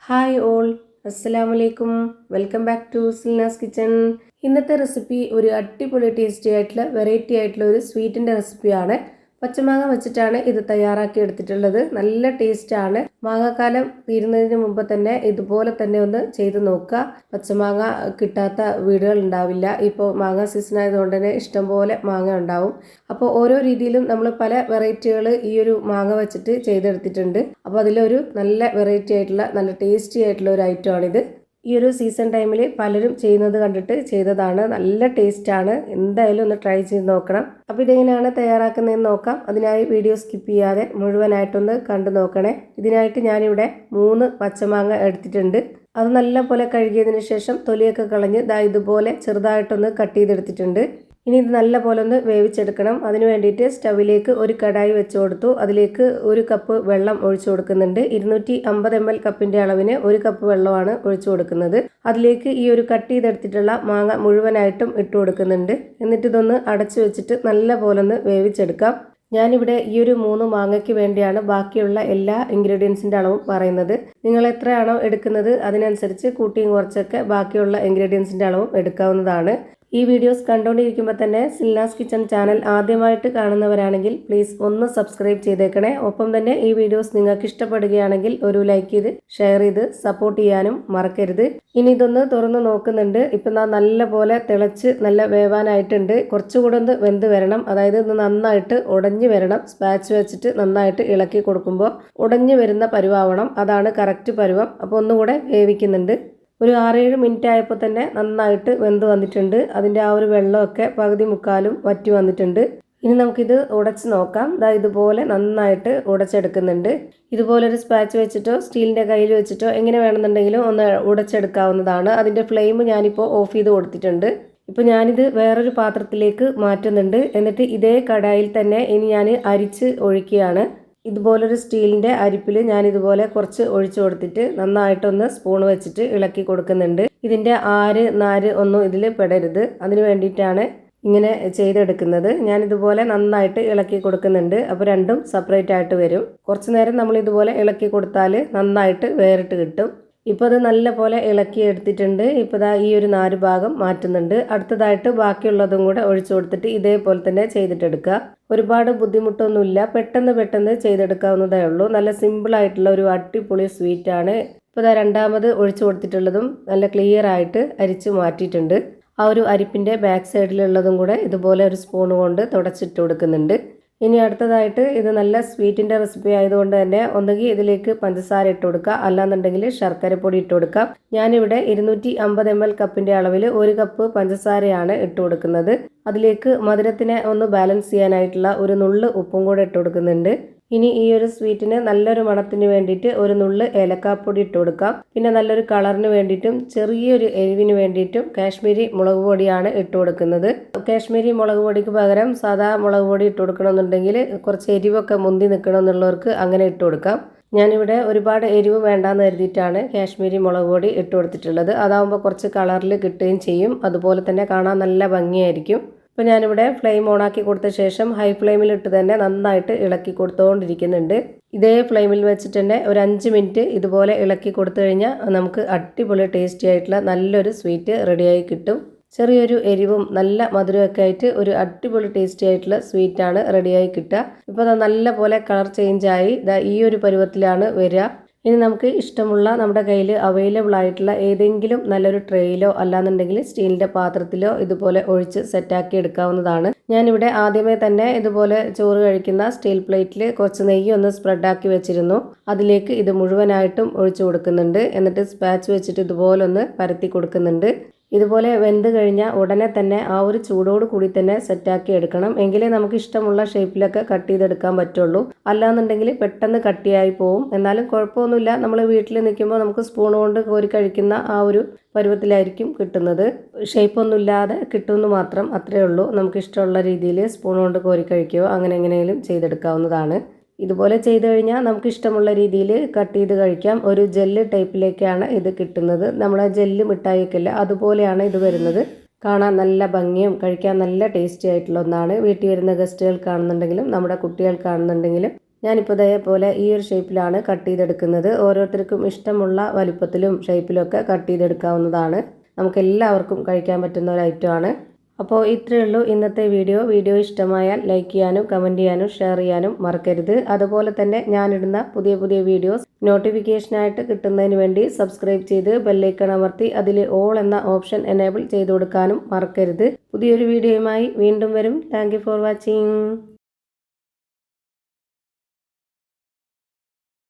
Hi all, അസ്സലാമലൈക്കും. Welcome back to Silna's kitchen. ഇന്നത്തെ recipe ഒരു അടിപൊളി ടേസ്റ്റി ആയിട്ടുള്ള വെറൈറ്റി ആയിട്ടുള്ള ഒരു സ്വീറ്റിൻ്റെ റെസിപ്പിയാണ്. പച്ചമാങ്ങ വെച്ചിട്ടാണ് ഇത് തയ്യാറാക്കി എടുത്തിട്ടുള്ളത്. നല്ല ടേസ്റ്റാണ്. മാങ്ങാക്കാലം തീരുന്നതിന് മുമ്പ് തന്നെ ഇതുപോലെ തന്നെ ഒന്ന് ചെയ്ത് നോക്കുക. പച്ചമാങ്ങ കിട്ടാത്ത വീടുകൾ ഉണ്ടാവില്ല. ഇപ്പോൾ മാങ്ങ സീസൺ ആയതുകൊണ്ട് തന്നെ ഇഷ്ടംപോലെ മാങ്ങ ഉണ്ടാവും. അപ്പോൾ ഓരോ രീതിയിലും നമ്മൾ പല വെറൈറ്റികൾ ഈ ഒരു മാങ്ങ വെച്ചിട്ട് ചെയ്തെടുത്തിട്ടുണ്ട്. അപ്പോൾ അതിലൊരു നല്ല വെറൈറ്റി ആയിട്ടുള്ള നല്ല ടേസ്റ്റി ആയിട്ടുള്ള ഒരു ഐറ്റമാണിത്. ഈ ഒരു സീസൺ ടൈമിൽ പലരും ചെയ്യുന്നത് കണ്ടിട്ട് ചെയ്തതാണ്. നല്ല ടേസ്റ്റാണ്. എന്തായാലും ഒന്ന് ട്രൈ ചെയ്ത് നോക്കണം. അപ്പോൾ ഇതെങ്ങനെയാണ് തയ്യാറാക്കുന്നതെന്ന് നോക്കാം. അതിനായി വീഡിയോ സ്കിപ്പ് ചെയ്യാതെ മുഴുവനായിട്ടൊന്ന് കണ്ടു നോക്കണേ. ഇതിനായിട്ട് ഞാനിവിടെ 3 പച്ചമാങ്ങ എടുത്തിട്ടുണ്ട്. അത് നല്ല പോലെ കഴുകിയതിന് ശേഷം തൊലിയൊക്കെ കളഞ്ഞ് ഇതുപോലെ ചെറുതായിട്ടൊന്ന് കട്ട് ചെയ്തെടുത്തിട്ടുണ്ട്. ഇനി ഇത് നല്ല പോലെ ഒന്ന് വേവിച്ചെടുക്കണം. അതിന് വേണ്ടിയിട്ട് സ്റ്റവിലേക്ക് ഒരു കടായി വെച്ച് കൊടുത്തു. അതിലേക്ക് 1 കപ്പ് വെള്ളം ഒഴിച്ചു കൊടുക്കുന്നുണ്ട്. 250 ml കപ്പിൻ്റെ അളവിന് 1 കപ്പ് വെള്ളമാണ് ഒഴിച്ചു കൊടുക്കുന്നത്. അതിലേക്ക് ഈ ഒരു കട്ട് ചെയ്തെടുത്തിട്ടുള്ള മാങ്ങ മുഴുവനായിട്ടും ഇട്ട് കൊടുക്കുന്നുണ്ട്. എന്നിട്ട് ഇതൊന്ന് അടച്ചു വെച്ചിട്ട് നല്ല പോലെ ഒന്ന് വേവിച്ചെടുക്കാം. ഞാനിവിടെ ഈ ഒരു 3 മാങ്ങയ്ക്ക് വേണ്ടിയാണ് ബാക്കിയുള്ള എല്ലാ ഇൻഗ്രീഡിയൻസിൻ്റെ അളവും പറയുന്നത്. നിങ്ങൾ എത്രയാണോ എടുക്കുന്നത് അതിനനുസരിച്ച് കൂട്ടിയും കുറച്ചൊക്കെ ബാക്കിയുള്ള ഇൻഗ്രീഡിയൻസിൻ്റെ അളവും എടുക്കാവുന്നതാണ്. ഈ വീഡിയോസ് കണ്ടുകൊണ്ടിരിക്കുമ്പോൾ തന്നെ സിൽനാസ് കിച്ചൺ ചാനൽ ആദ്യമായിട്ട് കാണുന്നവരാണെങ്കിൽ പ്ലീസ് ഒന്ന് സബ്സ്ക്രൈബ് ചെയ്തേക്കണേ. ഒപ്പം തന്നെ ഈ വീഡിയോസ് നിങ്ങൾക്ക് ഇഷ്ടപ്പെടുകയാണെങ്കിൽ ഒരു ലൈക്ക് ചെയ്ത് ഷെയർ ചെയ്ത് സപ്പോർട്ട് ചെയ്യാനും മറക്കരുത്. ഇനി ഇതൊന്ന് തുറന്ന് നോക്കുന്നുണ്ട്. ഇപ്പം നല്ല പോലെ തിളച്ച് നല്ല വേവാനായിട്ടുണ്ട്. കുറച്ചുകൂടെ ഒന്ന് വെന്ത് വരണം. അതായത് ഇത് നന്നായിട്ട് ഉടഞ്ഞു വരണം. സ്പാച്ച് വെച്ചിട്ട് നന്നായിട്ട് ഇളക്കി കൊടുക്കുമ്പോൾ ഉടഞ്ഞു വരുന്ന പരുവാവണം. അതാണ് കറക്റ്റ് പരുവം. അപ്പോൾ ഒന്നുകൂടെ വേവിക്കുന്നുണ്ട്. ഒരു 6-7 മിനിറ്റ് ആയപ്പോൾ തന്നെ നന്നായിട്ട് വെന്ത് വന്നിട്ടുണ്ട്. അതിൻ്റെ ആ ഒരു വെള്ളമൊക്കെ പകുതി മുക്കാലും വറ്റി വന്നിട്ടുണ്ട്. ഇനി നമുക്കിത് ഉടച്ച് നോക്കാം. ഇതുപോലെ നന്നായിട്ട് ഉടച്ചെടുക്കുന്നുണ്ട്. ഇതുപോലൊരു സ്പാച്ച് വെച്ചിട്ടോ സ്റ്റീലിൻ്റെ കയ്യിൽ വെച്ചിട്ടോ എങ്ങനെ വേണമെന്നുണ്ടെങ്കിലും ഒന്ന് ഉടച്ചെടുക്കാവുന്നതാണ്. അതിൻ്റെ ഫ്ലെയിം ഞാനിപ്പോൾ ഓഫ് ചെയ്ത് കൊടുത്തിട്ടുണ്ട്. ഇപ്പോൾ ഞാനിത് വേറൊരു പാത്രത്തിലേക്ക് മാറ്റുന്നുണ്ട്. എന്നിട്ട് ഇതേ കടായിൽ തന്നെ ഇനി ഞാൻ അരിച്ച് ഒഴിക്കുകയാണ്. ഇതുപോലൊരു സ്റ്റീലിൻ്റെ അരിപ്പിൽ ഞാൻ ഇതുപോലെ കുറച്ച് ഒഴിച്ചു കൊടുത്തിട്ട് നന്നായിട്ടൊന്ന് സ്പൂൺ വെച്ചിട്ട് ഇളക്കി കൊടുക്കുന്നുണ്ട്. ഇതിൻ്റെ നാര് ഒന്നും ഇതിൽ പെടരുത്. അതിന് വേണ്ടിയിട്ടാണ് ഇങ്ങനെ ചെയ്തെടുക്കുന്നത്. ഞാനിതുപോലെ നന്നായിട്ട് ഇളക്കി കൊടുക്കുന്നുണ്ട്. അപ്പോൾ രണ്ടും സെപ്പറേറ്റ് ആയിട്ട് വരും. കുറച്ച് നേരം നമ്മൾ ഇതുപോലെ ഇളക്കി കൊടുത്താൽ നന്നായിട്ട് വേറിട്ട് കിട്ടും. ഇപ്പോൾ അത് നല്ല പോലെ ഇളക്കി എടുത്തിട്ടുണ്ട്. ഇപ്പോൾ ഈ ഒരു 4 ഭാഗം മാറ്റുന്നുണ്ട്. അടുത്തതായിട്ട് ബാക്കിയുള്ളതും കൂടെ ഒഴിച്ചു കൊടുത്തിട്ട് ഇതേപോലെ തന്നെ ചെയ്തിട്ടെടുക്കുക. ഒരുപാട് ബുദ്ധിമുട്ടൊന്നുമില്ല. പെട്ടെന്ന് ചെയ്തെടുക്കാവുന്നതേ ഉള്ളൂ. നല്ല സിമ്പിളായിട്ടുള്ള ഒരു അടിപൊളി സ്വീറ്റാണ്. ഇപ്പോൾ രണ്ടാമത് ഒഴിച്ചു കൊടുത്തിട്ടുള്ളതും നല്ല ക്ലിയർ ആയിട്ട് അരിച്ച് മാറ്റിയിട്ടുണ്ട്. ആ ഒരു അരിപ്പിൻ്റെ ബാക്ക് സൈഡിലുള്ളതും കൂടെ ഇതുപോലെ ഒരു സ്പൂൺ കൊണ്ട് തുടച്ചിട്ട് കൊടുക്കുന്നുണ്ട്. ഇനി അടുത്തതായിട്ട് ഇത് നല്ല സ്വീറ്റിൻ്റെ റെസിപ്പി ആയതുകൊണ്ട് തന്നെ ഒന്നുകിൽ ഇതിലേക്ക് പഞ്ചസാര ഇട്ട് കൊടുക്കുക, അല്ലാന്നുണ്ടെങ്കിൽ ശർക്കരപ്പൊടി ഇട്ട് കൊടുക്കാം. ഞാനിവിടെ 250 ml കപ്പിൻ്റെ അളവിൽ 1 കപ്പ് പഞ്ചസാരയാണ് ഇട്ട് കൊടുക്കുന്നത്. അതിലേക്ക് മധുരത്തിനെ ഒന്ന് ബാലൻസ് ചെയ്യാനായിട്ടുള്ള ഒരു നുള്ള് ഉപ്പും കൂടെ ഇട്ട് കൊടുക്കുന്നുണ്ട്. ഇനി ഈ ഒരു സ്വീറ്റിന് നല്ലൊരു മണത്തിന് വേണ്ടിയിട്ട് ഒരു നുള്ള് ഏലക്കാപ്പൊടി ഇട്ട് കൊടുക്കാം. പിന്നെ നല്ലൊരു കളറിന് വേണ്ടിയിട്ടും ചെറിയൊരു എരിവിന് വേണ്ടിയിട്ടും കാശ്മീരി മുളക് പൊടിയാണ് ഇട്ട് കൊടുക്കുന്നത്. കാശ്മീരി മുളക് പൊടിക്ക് പകരം സാധാ മുളക് പൊടി ഇട്ട് കൊടുക്കണമെന്നുണ്ടെങ്കിൽ കുറച്ച് എരിവൊക്കെ മുന്തി നിൽക്കണമെന്നുള്ളവർക്ക് അങ്ങനെ ഇട്ട് കൊടുക്കാം. ഞാനിവിടെ ഒരുപാട് എരിവ് വേണ്ടാന്ന് കരുതിയിട്ടാണ് കാശ്മീരി മുളക് പൊടി ഇട്ട് കൊടുത്തിട്ടുള്ളത്. അതാകുമ്പോൾ കുറച്ച് കളറിൽ കിട്ടുകയും ചെയ്യും. അതുപോലെ തന്നെ കാണാൻ നല്ല ഭംഗിയായിരിക്കും. ഇപ്പോൾ ഞാനിവിടെ ഫ്ലെയിം ഓണാക്കി കൊടുത്ത ശേഷം ഹൈ ഫ്ലെയിമിലിട്ട് തന്നെ നന്നായിട്ട് ഇളക്കി കൊടുത്തുകൊണ്ടിരിക്കുന്നുണ്ട്. ഇതേ ഫ്ലെയിമിൽ വെച്ചിട്ട് തന്നെ ഒരു 5 മിനിറ്റ് ഇതുപോലെ ഇളക്കി കൊടുത്തു കഴിഞ്ഞാൽ നമുക്ക് അടിപൊളി ടേസ്റ്റി ആയിട്ടുള്ള നല്ലൊരു സ്വീറ്റ് റെഡിയായി കിട്ടും. ചെറിയൊരു എരിവും നല്ല മധുരമൊക്കെ ആയിട്ട് ഒരു അടിപൊളി ടേസ്റ്റി ആയിട്ടുള്ള സ്വീറ്റാണ് റെഡിയായി കിട്ടുക. ഇപ്പോൾ നല്ല പോലെ കളർ ചേഞ്ചായി ഈ ഒരു പരുവത്തിലാണ് വരിക. ഇനി നമുക്ക് ഇഷ്ടമുള്ള നമ്മുടെ കയ്യിൽ അവൈലബിൾ ആയിട്ടുള്ള ഏതെങ്കിലും നല്ലൊരു ട്രേയിലോ അല്ലാന്നുണ്ടെങ്കിൽ സ്റ്റീലിൻ്റെ പാത്രത്തിലോ ഇതുപോലെ ഒഴിച്ച് സെറ്റാക്കി എടുക്കാവുന്നതാണ്. ഞാനിവിടെ ആദ്യമേ തന്നെ ഇതുപോലെ ചോറ് കഴിക്കുന്ന സ്റ്റീൽ പ്ലേറ്റിൽ കുറച്ച് നെയ്യ് ഒന്ന് സ്പ്രെഡാക്കി വെച്ചിരുന്നു. അതിലേക്ക് ഇത് മുഴുവനായിട്ടും ഒഴിച്ചു കൊടുക്കുന്നുണ്ട്. എന്നിട്ട് സ്പാച്ച് വെച്ചിട്ട് ഇതുപോലെ ഒന്ന് പരത്തി കൊടുക്കുന്നുണ്ട്. ഇതുപോലെ വെന്ത് കഴിഞ്ഞാൽ ഉടനെ തന്നെ ആ ഒരു ചൂടോട് കൂടി തന്നെ സെറ്റാക്കി എടുക്കണം. എങ്കിലേ നമുക്ക് ഇഷ്ടമുള്ള ഷേപ്പിലൊക്കെ കട്ട് ചെയ്തെടുക്കാൻ പറ്റുള്ളൂ. അല്ലാന്നുണ്ടെങ്കിൽ പെട്ടെന്ന് കട്ടിയായി പോവും. എന്നാലും കുഴപ്പമൊന്നുമില്ല. നമ്മൾ വീട്ടിൽ നിൽക്കുമ്പോൾ നമുക്ക് സ്പൂൺ കൊണ്ട് കോരി കഴിക്കുന്ന ആ ഒരു പരുവത്തിലായിരിക്കും കിട്ടുന്നത്. ഷേപ്പൊന്നുമില്ലാതെ കിട്ടുമെന്ന് മാത്രം, അത്രയേ ഉള്ളൂ. നമുക്ക് ഇഷ്ടമുള്ള രീതിയിൽ സ്പൂൺ കൊണ്ട് കോരി കഴിക്കുകയോ അങ്ങനെ എങ്ങനെയും ചെയ്തെടുക്കാവുന്നതാണ്. ഇതുപോലെ ചെയ്ത് കഴിഞ്ഞാൽ നമുക്ക് ഇഷ്ടമുള്ള രീതിയിൽ കട്ട് ചെയ്ത് കഴിക്കാം. ഒരു ജെല്ല് ടൈപ്പിലേക്കാണ് ഇത് കിട്ടുന്നത്. നമ്മളെ ജെല്ല് മിഠായിയൊക്കെ ഇല്ല, അതുപോലെയാണ് ഇത് വരുന്നത്. കാണാൻ നല്ല ഭംഗിയും കഴിക്കാൻ നല്ല ടേസ്റ്റി ആയിട്ടുള്ള ഒന്നാണ്. വീട്ടിൽ വരുന്ന ഗസ്റ്റുകൾക്കാണെന്നുണ്ടെങ്കിലും നമ്മുടെ കുട്ടികൾക്കാണെന്നുണ്ടെങ്കിലും ഞാനിപ്പോൾ ഇതേപോലെ ഈ ഒരു ഷേപ്പിലാണ് കട്ട് ചെയ്തെടുക്കുന്നത്. ഓരോരുത്തർക്കും ഇഷ്ടമുള്ള വലുപ്പത്തിലും ഷേപ്പിലൊക്കെ കട്ട് ചെയ്തെടുക്കാവുന്നതാണ്. നമുക്ക് എല്ലാവർക്കും കഴിക്കാൻ പറ്റുന്ന ഒരു ഐറ്റമാണ്. അപ്പോൾ ഇത്രയേ ഉള്ളൂ ഇന്നത്തെ വീഡിയോ ഇഷ്ടമായാൽ ലൈക്ക് ചെയ്യാനും കമൻറ്റ് ചെയ്യാനും ഷെയർ ചെയ്യാനും മറക്കരുത്. അതുപോലെ തന്നെ ഞാനിടുന്ന പുതിയ വീഡിയോസ് നോട്ടിഫിക്കേഷനായിട്ട് കിട്ടുന്നതിന് വേണ്ടി സബ്സ്ക്രൈബ് ചെയ്ത് ബെല്ലൈക്കൺ അമർത്തി അതിൽ ഓൾ എന്ന ഓപ്ഷൻ എനേബിൾ ചെയ്ത് കൊടുക്കാനും മറക്കരുത്. പുതിയൊരു വീഡിയോയുമായി വീണ്ടും വരും. Thank you for watching.